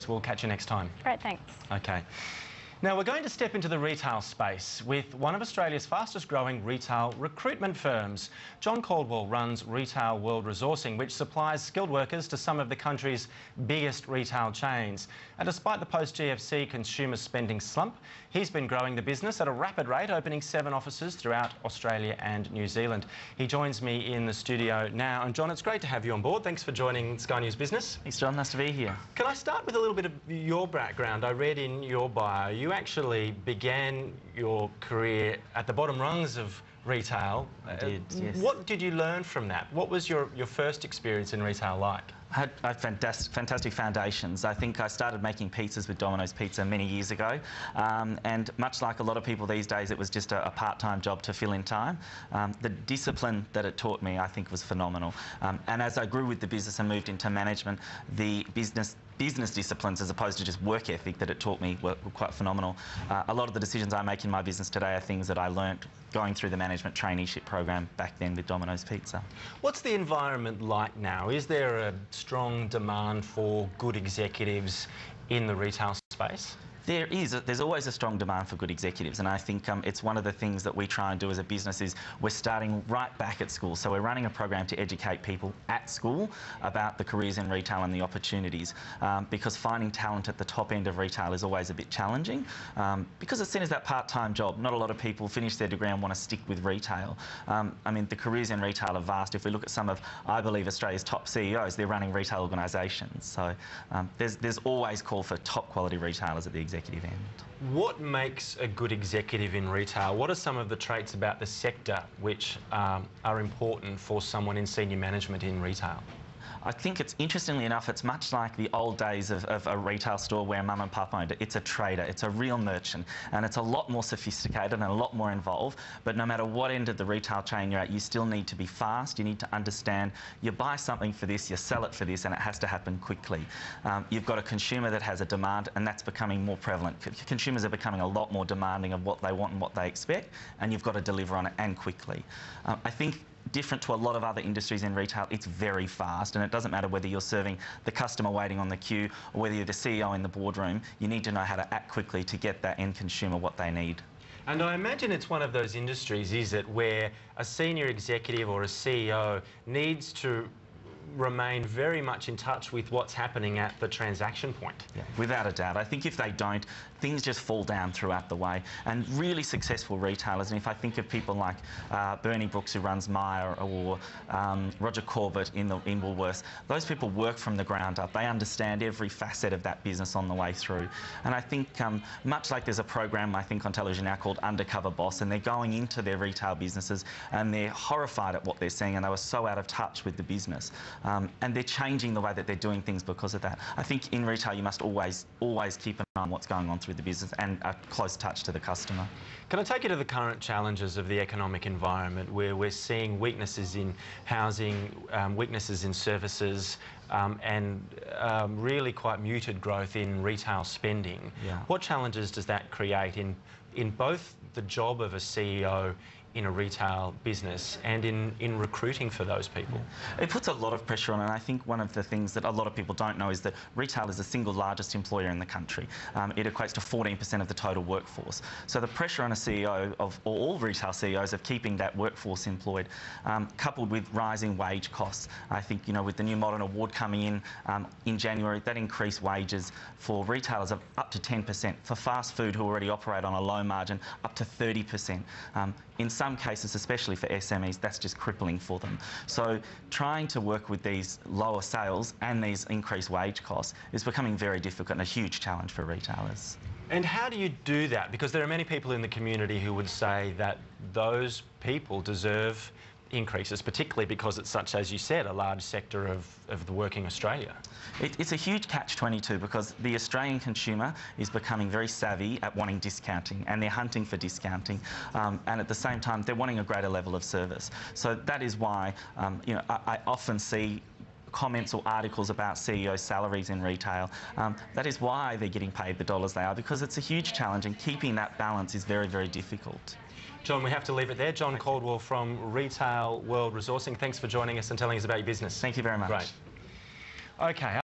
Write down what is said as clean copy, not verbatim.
best. We'll catch you next time. Great, thanks. Okay. Now, we're going to step into the retail space with one of Australia's fastest growing retail recruitment firms. John Caldwell runs Retailworld Resourcing, which supplies skilled workers to some of the country's biggest retail chains. And despite the post-GFC consumer spending slump, he's been growing the business at a rapid rate, opening 7 offices throughout Australia and New Zealand. He joins me in the studio now. And John, it's great to have you on board. Thanks for joining Sky News Business. Thanks, John. Nice to be here. Can I start with a little bit of your background? I read in your bio, you actually began your career at the bottom rungs of retail. I did, yes. What did you learn from that? What was your first experience in retail like? I had fantastic foundations. I think I started making pizzas with Domino's Pizza many years ago, and much like a lot of people these days, it was just a part-time job to fill in time. The discipline that it taught me, I think, was phenomenal. And as I grew with the business and moved into management, the business disciplines as opposed to just work ethic that it taught me were quite phenomenal. A lot of the decisions I make in my business today are things that I learnt going through the management traineeship program back then with Domino's Pizza. What's the environment like now? Is there a strong demand for good executives in the retail space? There's always a strong demand for good executives, and I think it's one of the things that we try and do as a business is we're starting right back at school. So we're running a program to educate people at school about the careers in retail and the opportunities, because finding talent at the top end of retail is always a bit challenging, because it's seen as that part-time job. Not a lot of people finish their degree and want to stick with retail. I mean, the careers in retail are vast. If we look at some of, I believe, Australia's top CEOs, they're running retail organisations. So there's always call for top quality retailers at the executive end. What makes a good executive in retail? What are some of the traits about the sector which are important for someone in senior management in retail? I think it's, interestingly enough, it's much like the old days of a retail store where mum and papa owned it. It's a trader, it's a real merchant, and it's a lot more sophisticated and a lot more involved. But no matter what end of the retail chain you're at, you still need to be fast. You need to understand you buy something for this, you sell it for this, and it has to happen quickly. You've got a consumer that has a demand, and that's becoming more prevalent. Consumers are becoming a lot more demanding of what they want and what they expect, and you've got to deliver on it, and quickly. I think different to a lot of other industries in retail, it's very fast, and it doesn't matter whether you're serving the customer waiting on the queue or whether you're the CEO in the boardroom. You need to know how to act quickly to get that end consumer what they need. And I imagine it's one of those industries, is it, where a senior executive or a CEO needs to remain very much in touch with what's happening at the transaction point. Yeah, without a doubt. I think if they don't, things just fall down throughout the way. And really successful retailers, and if I think of people like Bernie Brooks, who runs Myer, or Roger Corbett in Woolworths, those people work from the ground up. They understand every facet of that business on the way through. And I think much like there's a program, I think, on television now called Undercover Boss, and they're going into their retail businesses and they're horrified at what they're seeing, and they were so out of touch with the business. And they're changing the way that they're doing things because of that. I think in retail you must always keep an eye on what's going on through the business and a close touch to the customer. Can I take you to the current challenges of the economic environment, where we're seeing weaknesses in housing, weaknesses in services, and really quite muted growth in retail spending? Yeah. What challenges does that create in both the job of a CEO in a retail business and in recruiting for those people? It puts a lot of pressure on, and I think one of the things that a lot of people don't know is that retail is the single largest employer in the country. It equates to 14% of the total workforce. So the pressure on a CEO or all retail CEOs of keeping that workforce employed, coupled with rising wage costs. I think, you know, with the new Modern Award coming in January, that increased wages for retailers of up to 10%. For fast food, who already operate on a low margin, up to 30%. In some cases, especially for SMEs, that's just crippling for them. So trying to work with these lower sales and these increased wage costs is becoming very difficult and a huge challenge for retailers. And how do you do that? Because there are many people in the community who would say that those people deserve increases, particularly because it's such, as you said, a large sector of the working Australia. It's a huge catch-22 because the Australian consumer is becoming very savvy at wanting discounting, and they're hunting for discounting, and at the same time they're wanting a greater level of service. So that is why you know, I often see comments or articles about CEO salaries in retail. That is why they're getting paid the dollars they are, because it's a huge challenge, and keeping that balance is very, very difficult. John, we have to leave it there. John Caldwell from Retailworld Resourcing, thanks for joining us and telling us about your business. Thank you very much. Great. Okay.